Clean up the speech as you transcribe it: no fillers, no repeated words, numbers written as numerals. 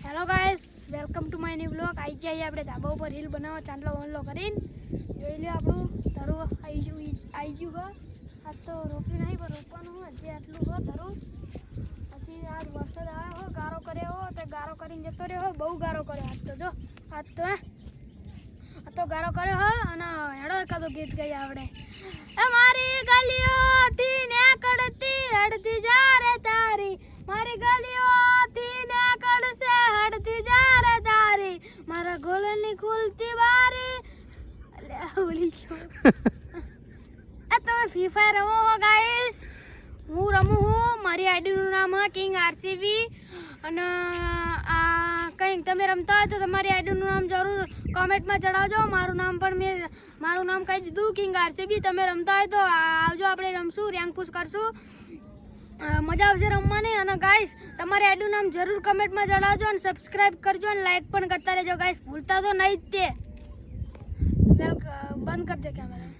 Hello guys, welcome to my new blog. આવી જઈએ આપણે ધાબા ઉપર રીલ બનાવવા ચાંદલો વનલો કરીને. જોઈ લે આપણું તરું આવી ગયું હો. આ તો રોપી નહીં પણ રોપવાનું હોય હજી આટલું હો તરું. હજી આજ વરસાદ આવ્યો હો, ગારો કર્યો હો તો ગારો કરીને જતો રહ્યો હો. બહુ ગારો કર્યો આજ તો. જો આજ તો ગારો કર્યો હો. અને હેડો એકાદો ગીત ગઈ આવડે. એ મારી ગલીઓથી ને કડતી હડતી જા રે તારી, મારી ગલીઓથી ને કડશે હડતી જા રે તારી, મારા ગોલની ખુલતી બારી. અલે ઓલી છો એ તમે ફ્રી ફાયર રમો હો ગાઈસ? હું રમું હું. મારી આઈડીનું નામ છે કિંગ આરસીબી. અને આ કંઈક તમે રમતા હોય તો તમારી આઈડીનું નામ જરૂર કોમેન્ટમાં જણાવજો. મારું નામ કહી દીધું કિંગ આરસીબી. તમે રમતા હોય તો આવજો, આપણે રમશું, રેન્ક પુશ કરશું, મજા આવશે રમવાની. અને ગાઈસ તમારી આઈડીનું નામ જરૂર કમેન્ટમાં જણાવજો અને સબસ્ક્રાઈબ કરજો અને લાઈક પણ કરતા રહેજો ગાઈસ. ભૂલતા તો નહીં જ તે. બંધ કરી દે કેમેરા.